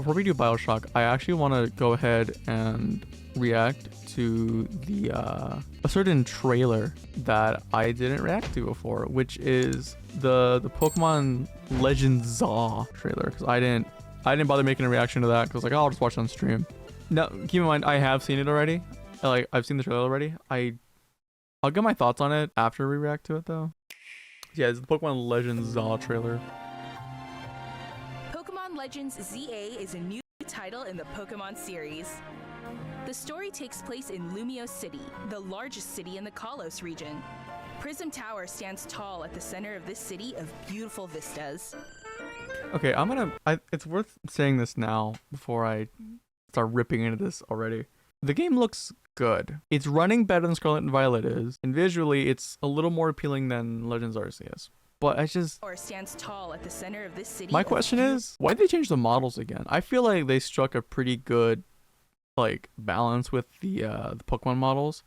before we do BioShock, I actually want to go ahead and react to the a certain trailer that I didn't react to before, which is the Pokemon Legends Zaw trailer, because I didn't bother making a reaction to that because like, oh, I'll just watch it on stream. Now, keep in mind, I have seen it already. Like, I've seen the trailer already. I'll get my thoughts on it after we react to it though. Yeah, it's the Pokemon Legends Zaw trailer. Pokemon Legends ZA is a new title in the Pokemon series. The story takes place in Lumiose City, the largest city in the Kalos region. Prism Tower stands tall at the center of this city of beautiful vistas. Okay, it's worth saying this now before I start ripping into this already. The game looks good. It's running better than Scarlet and Violet is, and visually it's a little more appealing than Legends Arceus. But I just... stands tall at the center of this city. My question is, why did they change the models again? I feel like they struck a pretty good like balance with the Pokemon models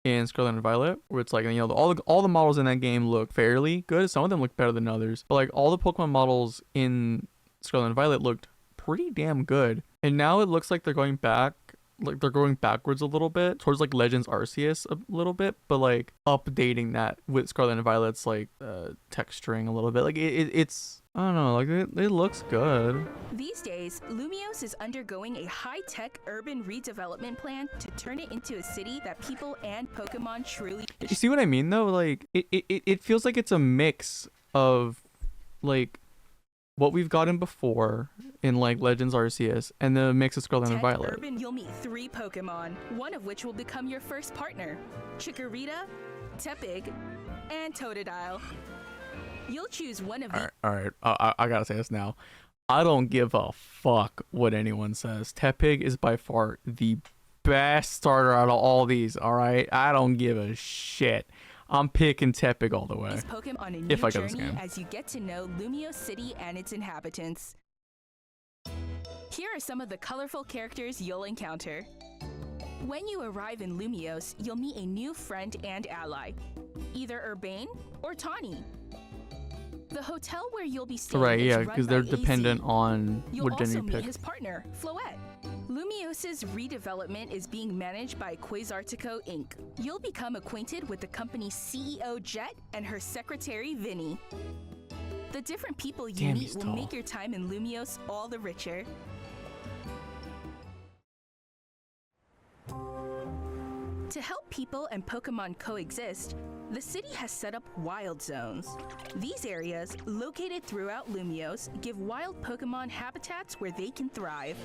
in Scarlet and Violet, where it's like, you know, all the models in that game look fairly good. Some of them look better than others, but like all the Pokemon models in Scarlet and Violet looked pretty damn good. And now it looks like they're going back, like they're going backwards a little bit towards like Legends Arceus a little bit, but like updating that with Scarlet and Violet's like texturing a little bit. Like it's I don't know, like it looks good. These days, Lumiose is undergoing a high-tech urban redevelopment plan to turn it into a city that people and Pokemon truly... You see what I mean though? Like it feels like it's a mix of like what we've gotten before in like Legends Arceus and the mix of Scarlet and Violet. Urban, you'll meet 3 Pokemon, one of which will become your first partner. Chikorita, Tepig, and Totodile. You'll choose one of these. All right. I gotta say this now. I don't give a fuck what anyone says. Tepig is by far the best starter out of all these. All right. I don't give a shit. I'm picking Tepig all the way. Pokemon on a new if I get this journey game. As you get to know Lumiose City and its inhabitants. Here are some of the colorful characters you'll encounter. When you arrive in Lumiose, you'll meet a new friend and ally, either Urbane or Tawny. The hotel where you'll be staying Right, is yeah, run because by they're AZ. dependent on You'll what also gender you meet pick. his partner, Floette. Lumiose's redevelopment is being managed by Quasartico Inc. You'll become acquainted with the company's CEO Jet and her secretary Vinny. The different people you meet will make your time in Lumiose all the richer. To help people and Pokemon coexist, the city has set up wild zones. These areas, located throughout Lumiose, give wild Pokemon habitats where they can thrive.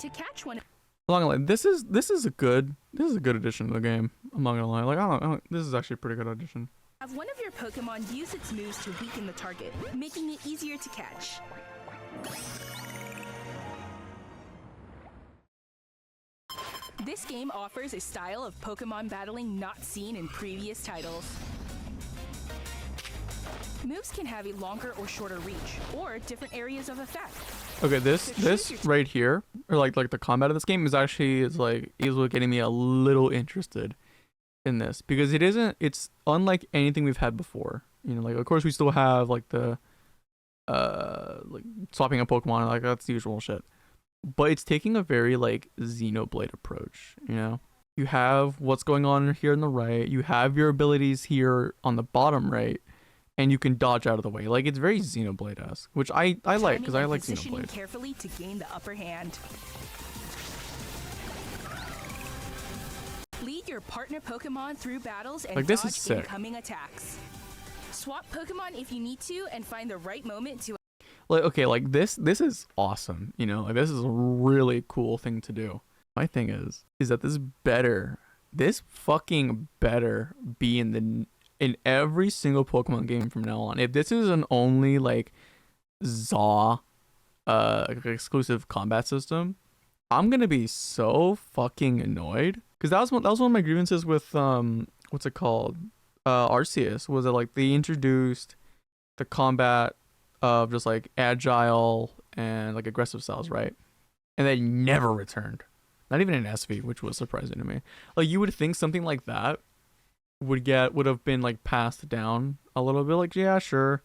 To catch one, This is a good addition to the game. I'm not gonna lie. Like I don't this is actually a pretty good addition. have one of your Pokemon use its moves to weaken the target, making it easier to catch. This game offers a style of Pokemon battling not seen in previous titles. Moves can have a longer or shorter reach, or different areas of effect. Okay, this right here, or like the combat of this game is what getting me a little interested in this, because it's unlike anything we've had before. You know, like of course we still have like the like swapping a Pokemon, like that's the usual shit. But it's taking a very like Xenoblade approach, you know? You have what's going on here on the right, you have your abilities here on the bottom right, and you can dodge out of the way. Like it's very Xenoblade-esque, which I like, because I like Xenoblade. Carefully to gain the upper hand. Lead your partner Pokemon through battles and like, this dodge is sick. incoming attacks. Swap Pokemon if you need to and find the right moment to... Like, okay, like this is awesome, you know? Like this is a really cool thing to do. My thing is that this fucking better be in every single Pokemon game from now on. If this is an only like Zaw exclusive combat system, I'm gonna be so fucking annoyed. Because that was one of my grievances with what's it called? Arceus, was that like they introduced the combat of just like agile and like aggressive styles, right? And they never returned. Not even in SV, which was surprising to me. Like you would think something like that would have been like passed down a little bit. Like, yeah, sure,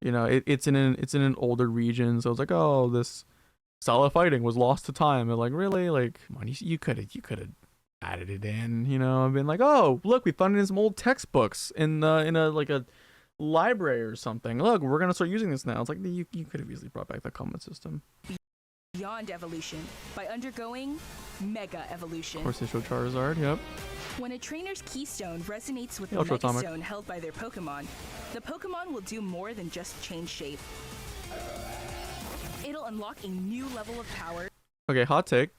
You know, it's in an older region, so it's like, oh, this style of fighting was lost to time. And like, really, like, come on, you could have added it in, you know, and been like, oh, look, we found it in some old textbooks in a like a library or something. Look, we're gonna start using this now. It's like you could have easily brought back the combat system. Beyond evolution by undergoing Mega Evolution. Of course, they show Charizard. Yep. When a trainer's keystone resonates with Yeah, the Mega Atomic. Stone held by their Pokemon, the Pokemon will do more than just change shape. It'll unlock a new level of power. Okay, hot take.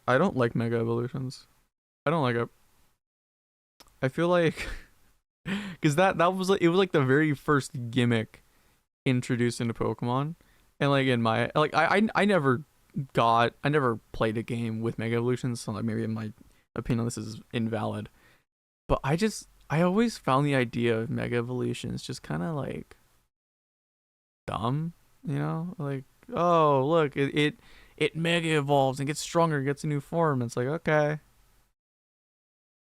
I don't like Mega Evolutions. I don't like it. I feel like because that was like, it was like the very first gimmick introduced into Pokemon, and like in my like I never played a game with Mega Evolutions, so like maybe in my opinion this is invalid, but I always found the idea of Mega Evolutions just kind of like dumb, you know, like, oh look, it mega evolves and gets stronger, gets a new form. It's like, okay,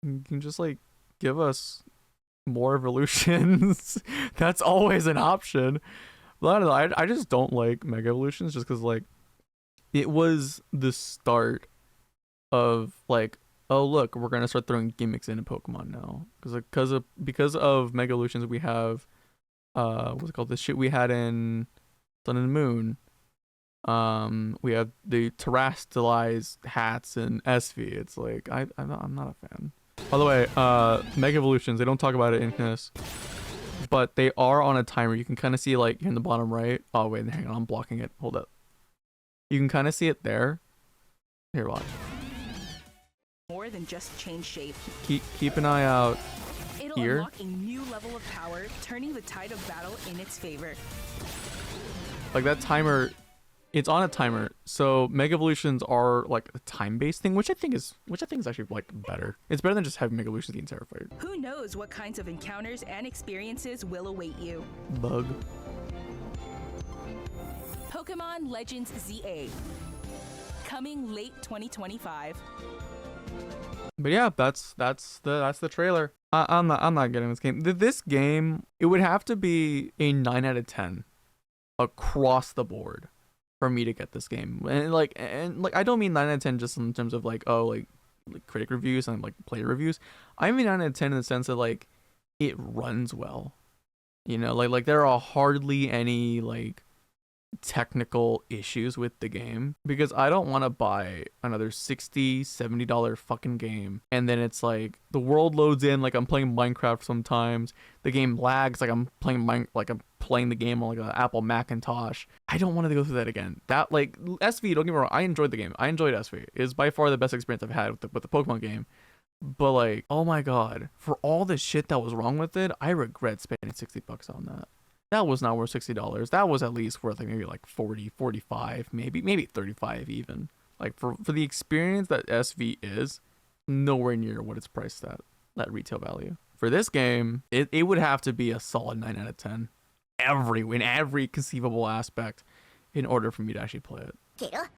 you can just like give us more evolutions. That's always an option. But I don't know, I just don't like Mega Evolutions just because like it was the start of like, oh look, we're gonna start throwing gimmicks into Pokemon now because of Mega Evolutions we have what's it called, the shit we had in Sun and Moon. We have the terrestrialized hats and SV. It's like I'm not a fan. By the way, Mega Evolutions, they don't talk about it in this, but they are on a timer. You can kind of see like in the bottom right. Oh wait, hang on, I'm blocking it. Hold up. You can kind of see it there. Here, watch. More than just change shape. Keep an eye out It'll here. unlock a new level of power, turning the tide of battle in its favor. Like that timer, it's on a timer. So Mega Evolutions are like a time-based thing, which I think is actually like better. It's better than just having Mega Evolutions the entire fight. Who knows what kinds of encounters and experiences will await you? Bug. Pokemon Legends ZA. Coming late 2025. But yeah, that's the trailer. I'm not getting this game. This game, it would have to be a 9 out of 10 across the board for me to get this game. And like I don't mean 9 out of 10 just in terms of like, oh, like critic reviews and like player reviews. I mean 9 out of 10 in the sense that like it runs well. You know, like there are hardly any like technical issues with the game, because I don't want to buy another $60-$70 fucking game and then it's like the world loads in like I'm playing Minecraft sometimes, the game lags like I'm playing the game on like an Apple Macintosh. I don't want to go through that again. That like SV, don't get me wrong, I enjoyed the game. I enjoyed SV. It is by far the best experience I've had with the Pokemon game. But like, oh my god, for all the shit that was wrong with it, I regret spending $60 on that. That was not worth $60. That was at least worth like maybe like 40, 45, maybe 35 even. Like for the experience that SV is, nowhere near what it's priced at, that retail value. For this game, it would have to be a solid 9 out of 10. In every conceivable aspect in order for me to actually play it.